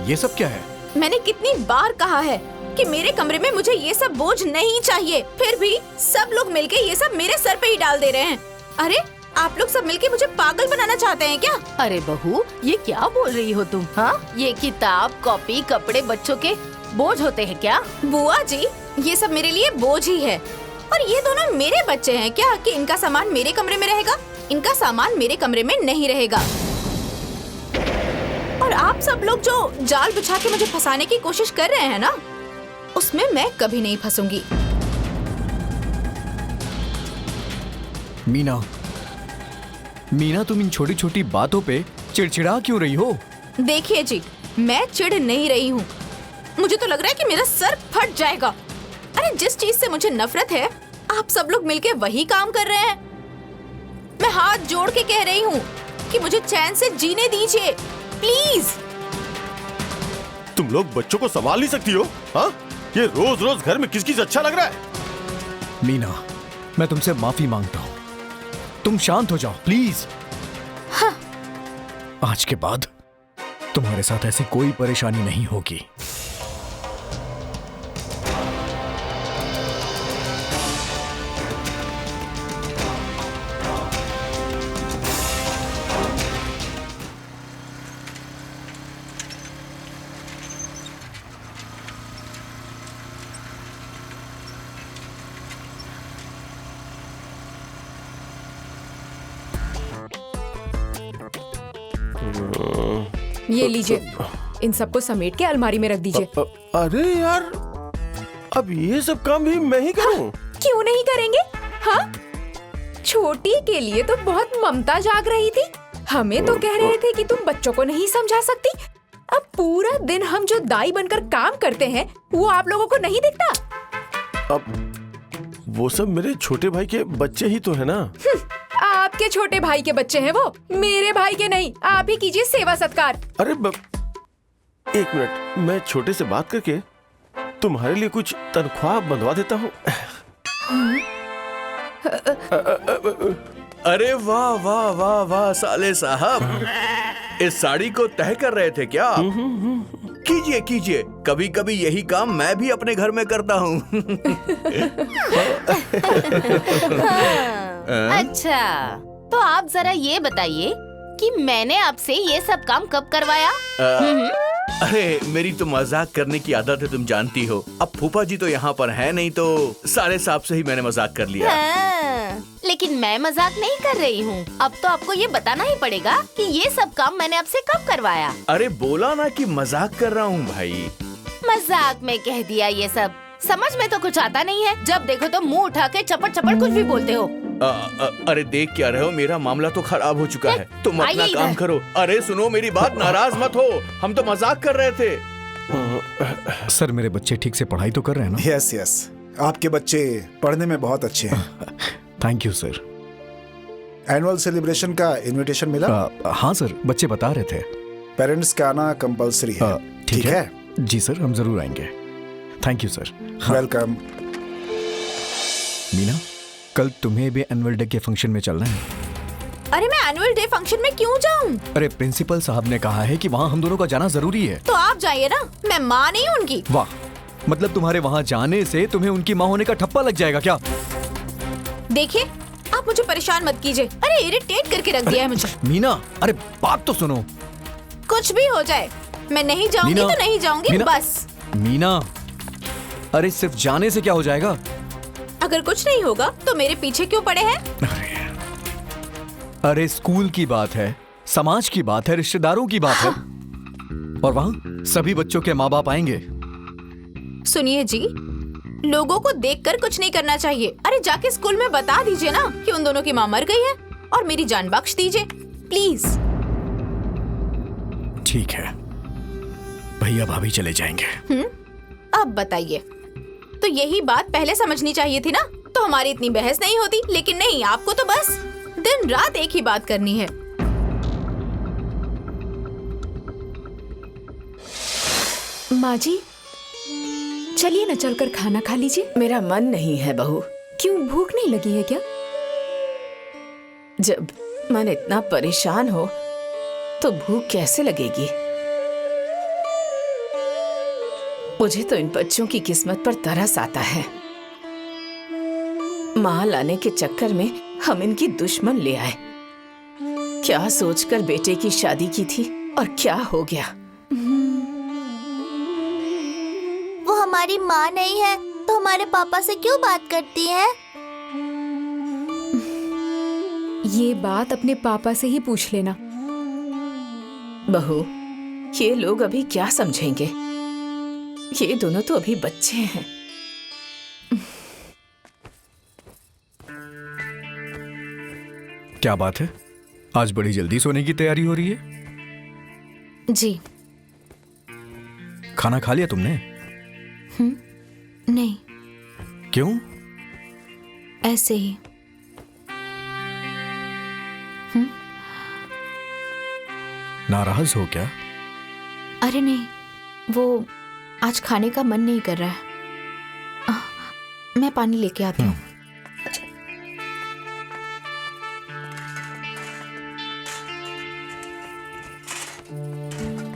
ये सब क्या है? मैंने कितनी बार कहा है कि मेरे कमरे में मुझे ये सब बोझ नहीं चाहिए, फिर भी सब लोग मिलके ये सब मेरे सर पे ही डाल दे रहे हैं। अरे आप लोग सब मिलके मुझे पागल बनाना चाहते हैं क्या? अरे बहू, ये क्या बोल रही हो तुम? हाँ, ये किताब, कॉपी, कपड़े बच्चों के बोझ होते हैं क्या? बुआ जी, ये सब मेरे लिए बोझ ही है। और ये दोनों मेरे बच्चे हैं क्या कि इनका सामान मेरे कमरे में रहेगा? इनका सामान मेरे कमरे में नहीं रहेगा। और आप सब लोग जो जाल बिछा के मुझे फंसाने की कोशिश कर रहे हैं ना, उसमें मैं कभी नहीं फंसूंगी। मीना, तुम इन छोटी छोटी बातों पे चिड़चिड़ा क्यों रही हो? देखिए जी, मैं चिढ़ नहीं रही हूँ। मुझे तो लग रहा है कि मेरा सर फट जाएगा। अरे जिस चीज से मुझे नफरत है, आप सब लोग मिलके वही काम कर रहे हैं। मैं हाथ जोड़ के कह रही हूँ कि मुझे चैन से जीने दीजिए, प्लीज। तुम लोग बच्चों को संभाल नहीं सकती हो? हाँ, ये रोज रोज घर में किस किस अच्छा लग रहा है? मीना, मैं तुमसे माफी मांगता हूँ, तुम शांत हो जाओ प्लीज। हाँ। आज के बाद तुम्हारे साथ ऐसी कोई परेशानी नहीं होगी। ये लीजिए, इन सबको समेट के अलमारी में रख दीजिए। अरे यार, अब ये सब काम भी मैं ही करूं? क्यों नहीं करेंगे? हाँ, छोटी के लिए तो बहुत ममता जाग रही थी। हमें तो कह रहे थे कि तुम बच्चों को नहीं समझा सकती। अब पूरा दिन हम जो दाई बनकर काम करते हैं, वो आप लोगों को नहीं दिखता? अब वो सब मेरे छोटे भाई के बच्चे ही तो है ना। आपके छोटे भाई के बच्चे हैं वो, मेरे भाई के नहीं। आप ही कीजिए सेवा सत्कार। अरे एक मिनट, मैं छोटे से बात करके तुम्हारे लिए कुछ तनख्वाह बंधवा देता हूँ। अरे वाह वाह वाह वाह साले साहब, इस साड़ी को तह कर रहे थे क्या? कीजिए कीजिए, कभी कभी यही काम मैं भी अपने घर में करता हूँ। अच्छा, तो आप जरा ये बताइए कि मैंने आपसे ये सब काम कब करवाया? अरे मेरी तो मजाक करने की आदत है, तुम जानती हो। अब फूफा जी तो यहाँ पर है नहीं, तो सारे साहब से ही मैंने मजाक कर लिया। हाँ, लेकिन मैं मजाक नहीं कर रही हूँ। अब तो आपको ये बताना ही पड़ेगा कि ये सब काम मैंने आपसे कब करवाया। अरे बोला ना कि मजाक कर रहा हूँ भाई। मजाक में कह दिया ये सब, समझ में तो कुछ आता नहीं है। जब देखो तो मुंह उठा के चपड़ चपड़ कुछ भी बोलते हो। अरे देख क्या रहे हो, मेरा मामला तो खराब हो चुका है। तुम अपना काम करो। अरे सुनो मेरी बात, नाराज मत हो, हम तो मजाक कर रहे थे। सर, मेरे बच्चे ठीक से पढ़ाई तो कर रहे हैं ना? यस यस, आपके बच्चे पढ़ने में बहुत अच्छे हैं। Thank you sir. Annual celebration का इनविटेशन मिला? हाँ सर, बच्चे बता रहे थे। पेरेंट्स का आना कंपलसरी है। ठीक है? जी सर, हम जरूर आएंगे। Thank you sir. Welcome. Meena, कल तुम्हें भी एनुअल डे के फंक्शन में चलना है। अरे मैं एनुअल डे फंक्शन में क्यों जाऊं? अरे प्रिंसिपल साहब ने कहा है कि वहाँ हम दोनों का जाना जरूरी है। तो आप जाइए ना, मैं माँ नहीं हूँ उनकी। वाह, मतलब तुम्हारे वहाँ जाने से तुम्हें उनकी माँ होने का ठप्पा लग जाएगा क्या? देखिए, आप मुझे परेशान मत कीजिए। अरे इरिटेट करके रख दिया है मुझे। मीना, अरे बात तो सुनो। कुछ भी हो जाए, मैं नहीं जाऊंगी तो नहीं जाऊंगी, बस। मीना, अरे सिर्फ जाने से क्या हो जाएगा? अगर कुछ नहीं होगा तो मेरे पीछे क्यों पड़े हैं? अरे स्कूल की बात है, समाज की बात है, रिश्तेदारों की बात है। और वहाँ सभी बच्चों के माँ बाप आएंगे। सुनिए जी, लोगों को देखकर कुछ नहीं करना चाहिए। अरे जाके स्कूल में बता दीजिए ना कि उन दोनों की माँ मर गई है और मेरी जान बख्श दीजिए, प्लीज। ठीक है, भैया भाभी चले जाएंगे। अब बताइए, तो यही बात पहले समझनी चाहिए थी ना, तो हमारी इतनी बहस नहीं होती। लेकिन नहीं, आपको तो बस दिन रात एक ही बात करनी है। माँ जी, चलिए न चलकर खाना खा लीजिए। मेरा मन नहीं है बहू। क्यों, भूख नहीं लगी है क्या? जब मन इतना परेशान हो तो भूख कैसे लगेगी? मुझे तो इन बच्चों की किस्मत पर तरस आता है। माँ लाने के चक्कर में हम इनकी दुश्मन ले आए। क्या सोचकर बेटे की शादी की थी और क्या हो गया। वो हमारी माँ नहीं है तो हमारे पापा से क्यों बात करती है? ये बात अपने पापा से ही पूछ लेना। बहू, ये लोग अभी क्या समझेंगे। ये दोनों तो अभी बच्चे हैं। क्या बात है, आज बड़ी जल्दी सोने की तैयारी हो रही है? जी खाना खा लिया तुमने? नहीं, क्यों? ऐसे ही। नाराज हो क्या? अरे नहीं, वो आज खाने का मन नहीं कर रहा है। मैं पानी लेके आती हूँ।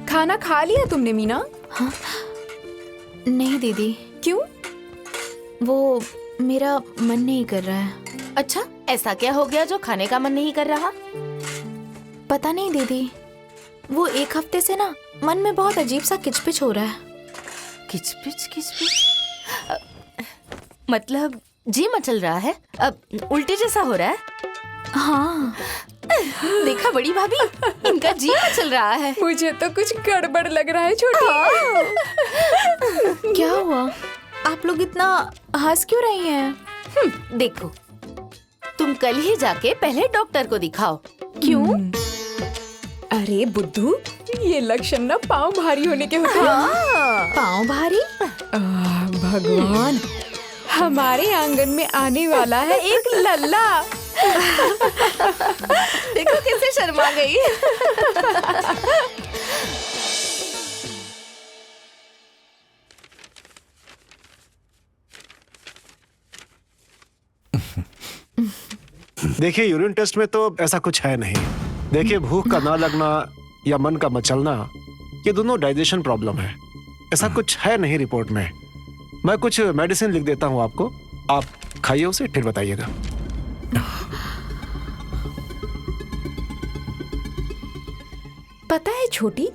खाना खा लिया तुमने मीना? नहीं दीदी, क्यों? वो मेरा मन नहीं कर रहा है। अच्छा, ऐसा क्या हो गया जो खाने का मन नहीं कर रहा? पता नहीं दीदी, वो एक हफ्ते से ना मन में बहुत अजीब सा किचपिच हो रहा है। किचपिच किचपिच मतलब जी मचल रहा है? अब उल्टे जैसा हो रहा है? हाँ, देखा बड़ी भाभी, इनका जी मचल रहा है। मुझे तो कुछ गड़बड़ लग रहा है छोटी। क्या हुआ? आप लोग इतना हंस क्यों रही हैं? देखो, तुम कल ही जाके पहले डॉक्टर को दिखाओ। क्यों? अरे बुद्धू, ये लक्षण ना पाँव भारी होने के होते हैं। पाँव भारी? भगवान, हमारे आंगन में आने वाला है एक लल्ला। देखो कैसे शर्मा गई। देखिए, यूरिन टेस्ट में तो ऐसा कुछ है नहीं। देखिए, भूख का ना लगना या मन का मचलना, ये दोनों डाइजेशन प्रॉब्लम है। ऐसा कुछ है नहीं रिपोर्ट में। मैं कुछ मेडिसिन लिख देता हूँ आपको, आप खाइए उसे, फिर बताइएगा। पता है छोटी,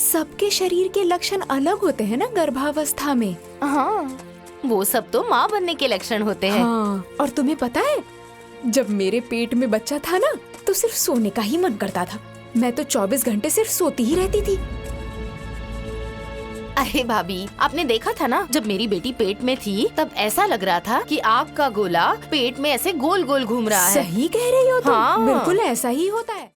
सबके शरीर के लक्षण अलग होते हैं ना गर्भावस्था में। हाँ, वो सब तो माँ बनने के लक्षण होते हैं। हाँ, और तुम्हें पता है, जब मेरे पेट में बच्चा था ना, तो सिर्फ सोने का ही मन करता था। मैं तो 24 घंटे सिर्फ सोती ही रहती थी। अरे भाभी, आपने देखा था ना, जब मेरी बेटी पेट में थी तब ऐसा लग रहा था कि आग का गोला पेट में ऐसे गोल गोल घूम रहा है। सही कह रही हो तुम। हाँ। बिल्कुल ऐसा ही होता है।